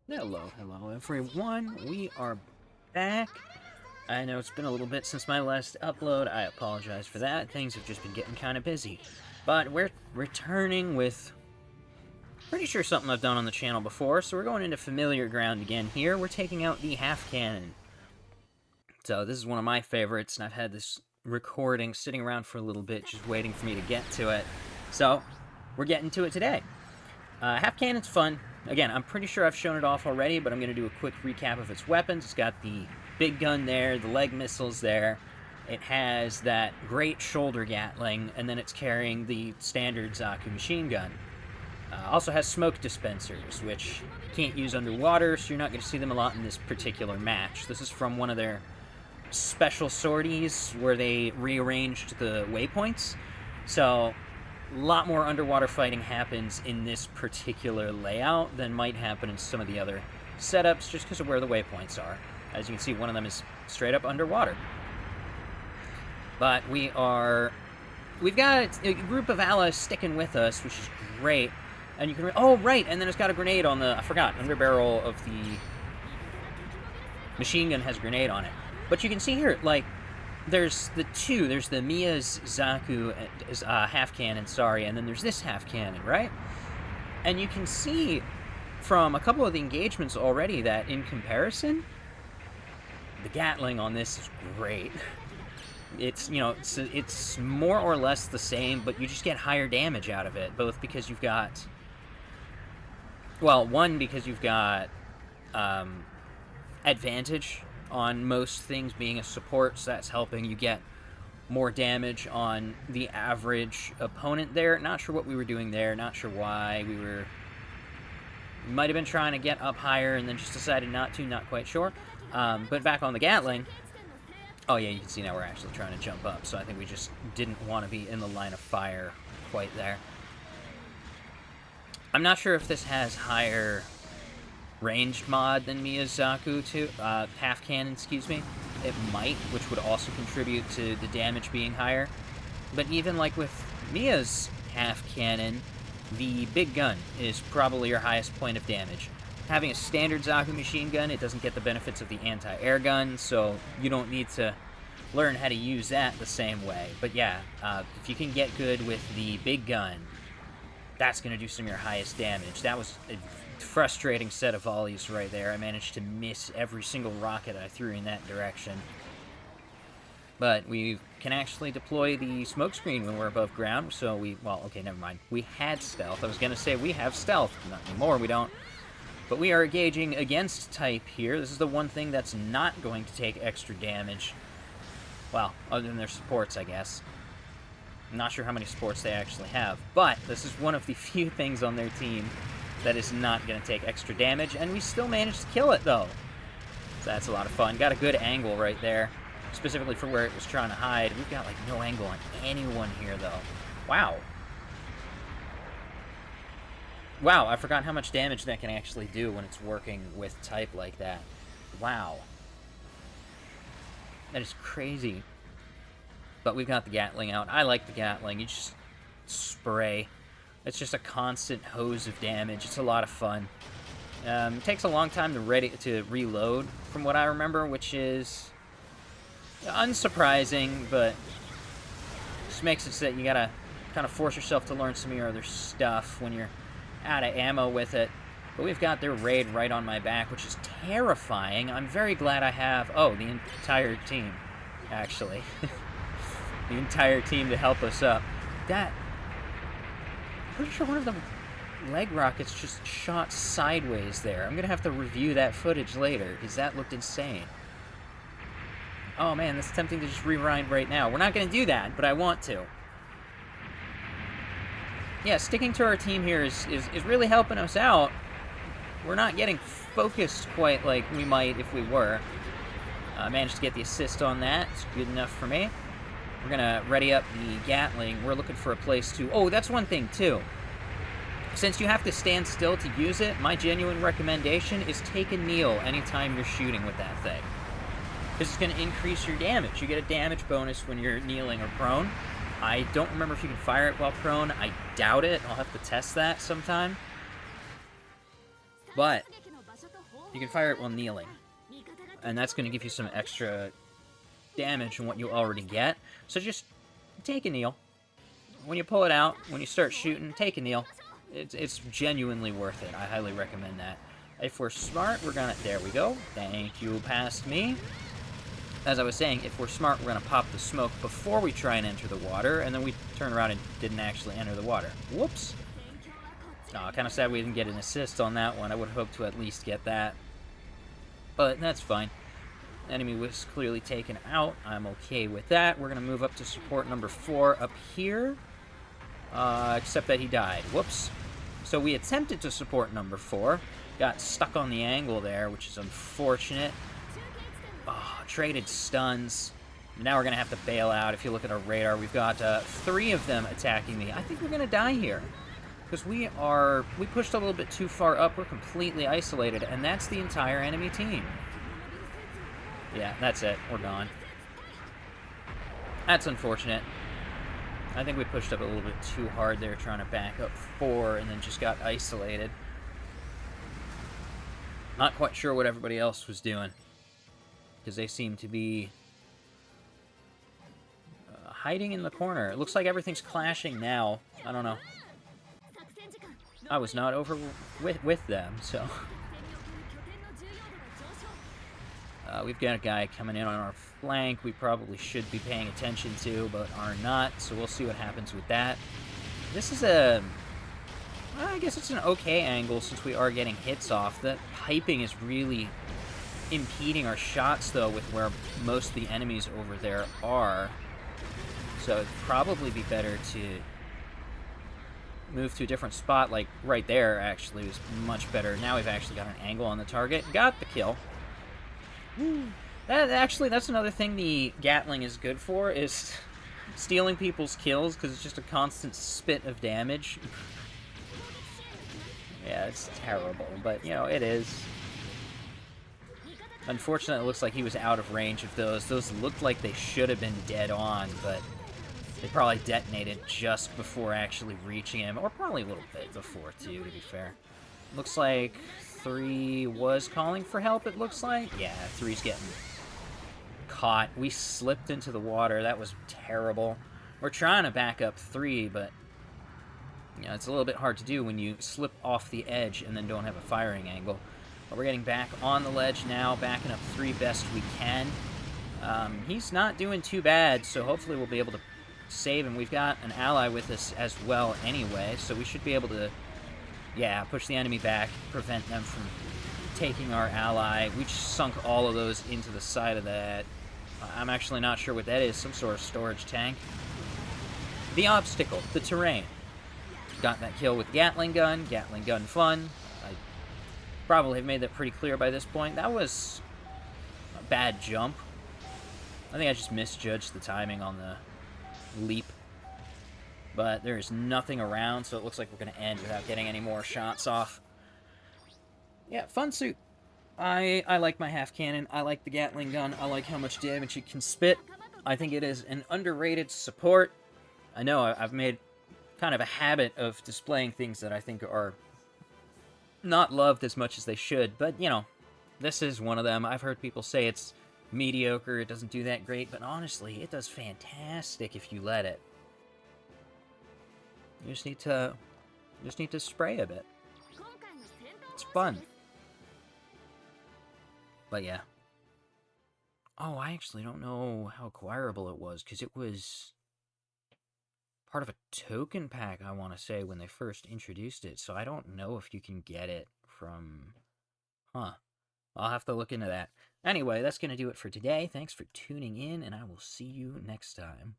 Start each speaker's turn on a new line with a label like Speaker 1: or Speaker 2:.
Speaker 1: Hello, hello everyone. We are back. I know it's been a little bit since my last upload. I apologize for that. Things have just been getting kind of busy. But we're returning with pretty sure something I've done on the channel before, so we're going into familiar ground again here. We're taking out the half cannon. So this is one of my favorites, and I've had this recording sitting around for a little bit, just waiting for me to get to it. So we're getting to it today. Half cannon's fun. Again, I'm pretty sure I've shown it off already, but I'm going to do a quick recap of its weapons. It's got the big gun there, the leg missiles there. It has that great shoulder Gatling, and then it's carrying the standard Zaku machine gun. Also has smoke dispensers, which you can't use underwater, so you're not going to see them a lot in this particular match. This is from one of their special sorties where they rearranged the waypoints. So a lot more underwater fighting happens in this particular layout than might happen in some of the other setups, just because of where the waypoints are. As you can see, one of them is straight up underwater. But we've got a group of allies sticking with us, which is great. And you can, oh right, and then it's got a grenade on the, I forgot, underbarrel of the machine gun has a grenade on it. But you can see here, like, there's the Mia's Zaku half cannon, sorry, and then there's this half cannon, right? And you can see from a couple of the engagements already that in comparison, the Gatling on this is great. It's, you know, it's more or less the same, but you just get higher damage out of it, both because you've got, well, one, because you've got advantage on most things being a support, so that's helping you get more damage on the average opponent there. Not sure what we were doing there, not sure why. We might have been trying to get up higher and then just decided not to, not quite sure. But back on the Gatling, oh yeah, you can see now we're actually trying to jump up, so I think we just didn't want to be in the line of fire quite there. I'm not sure if this has higher ranged mod than Mia's Zaku II, half cannon, excuse me. It might, which would also contribute to the damage being higher. But even like with Mia's half cannon, the big gun is probably your highest point of damage. Having a standard Zaku machine gun, it doesn't get the benefits of the anti-air gun, so you don't need to learn how to use that the same way. But yeah, if you can get good with the big gun, that's going to do some of your highest damage. That was a frustrating set of volleys right there. I managed to miss every single rocket I threw in that direction. But we can actually deploy the smokescreen when we're above ground, so well, okay, never mind. We had stealth. I was going to say we have stealth. Not anymore, we don't. But we are engaging against type here. This is the one thing that's not going to take extra damage. Well, other than their supports, I guess. I'm not sure how many supports they actually have, but this is one of the few things on their team that is not going to take extra damage, and we still managed to kill it, though. So that's a lot of fun. Got a good angle right there, specifically for where it was trying to hide. We've got, like, no angle on anyone here, though. Wow. Wow, I forgot how much damage that can actually do when it's working with type like that. Wow. That is crazy. But we've got the Gatling out. I like the Gatling. You just spray. It's just a constant hose of damage. It's a lot of fun. It takes a long time to reload, from what I remember, which is unsurprising, but just makes it so that you gotta kind of force yourself to learn some of your other stuff when you're out of ammo with it. But we've got their raid right on my back, which is terrifying. I'm very glad I have, oh, the entire team, actually. The entire team to help us up. I'm pretty sure one of the leg rockets just shot sideways there. I'm gonna have to review that footage later, because that looked insane. Oh man, that's tempting to just rewind right now. We're not gonna do that, but I want to. Yeah, sticking to our team here is really helping us out. We're not getting focused quite like we might if we were. Managed to get the assist on that. It's good enough for me. We're gonna ready up the Gatling. We're looking for a place to... Oh, that's one thing, too. Since you have to stand still to use it, my genuine recommendation is take a kneel anytime you're shooting with that thing. Because it's gonna increase your damage. You get a damage bonus when you're kneeling or prone. I don't remember if you can fire it while prone. I doubt it. I'll have to test that sometime. But You can fire it while kneeling, and that's going to give you some extra damage from what you already get. So just take a kneel. When you pull it out, when you start shooting, take a kneel. It's genuinely worth it. I highly recommend that. If we're smart, we're gonna... There we go. Thank you, past me. As I was saying, if we're smart, we're gonna pop the smoke before we try and enter the water, and then we turn around and didn't actually enter the water. Whoops. Aw, kind of sad we didn't get an assist on that one. I would hope to at least get that. But that's fine. Enemy was clearly taken out. I'm okay with that. We're gonna move up to support number 4 up here. Except that he died. Whoops. So we attempted to support number 4. Got stuck on the angle there, which is unfortunate. Oh, traded stuns. Now we're going to have to bail out. If you look at our radar, we've got 3 of them attacking me. I think we're going to die here. Because we pushed a little bit too far up. We're completely isolated, and that's the entire enemy team. Yeah, that's it. We're gone. That's unfortunate. I think we pushed up a little bit too hard there, trying to back up 4, and then just got isolated. Not quite sure what everybody else was doing, because they seem to be hiding in the corner. It looks like everything's clashing now. I don't know. I was not over with them, so... we've got a guy coming in on our flank we probably should be paying attention to, but are not, so we'll see what happens with that. This is a... I guess it's an okay angle since we are getting hits off. That piping is really impeding our shots, though, with where most of the enemies over there are. So it'd probably be better to move to a different spot, like right there, actually, was much better. Now we've actually got an angle on the target. Got the kill. That's another thing the Gatling is good for, is stealing people's kills, because it's just a constant spit of damage. Yeah, it's terrible, but, you know, it is. Unfortunately, it looks like he was out of range of those. Those looked like they should have been dead on, but they probably detonated just before actually reaching him, or probably a little bit before, too, to be fair. Looks like 3 was calling for help, it looks like. Yeah, 3's getting caught. We slipped into the water. That was terrible. We're trying to back up 3, but... you know, it's a little bit hard to do when you slip off the edge and then don't have a firing angle. But we're getting back on the ledge now, backing up 3 best we can. He's not doing too bad, so hopefully we'll be able to save him. We've got an ally with us as well anyway, so we should be able to, yeah, push the enemy back, prevent them from taking our ally. We just sunk all of those into the side of that. I'm actually not sure what that is, some sort of storage tank. The obstacle, the terrain. Got that kill with Gatling gun fun. I probably have made that pretty clear by this point. That was a bad jump. I think I just misjudged the timing on the leap. But there is nothing around, so it looks like we're going to end without getting any more shots off. Yeah, fun suit. I like my half cannon. I like the Gatling gun. I like how much damage it can spit. I think it is an underrated support. I know I've made kind of a habit of displaying things that I think are not loved as much as they should, but, you know, this is one of them. I've heard people say it's mediocre, it doesn't do that great, but honestly, it does fantastic if you let it. You just need to spray a bit. It's fun. But yeah. Oh, I actually don't know how acquirable it was, because it was part of a token pack, I want to say, when they first introduced it, so I don't know if you can get it from... Huh. I'll have to look into that. Anyway, that's going to do it for today. Thanks for tuning in, and I will see you next time.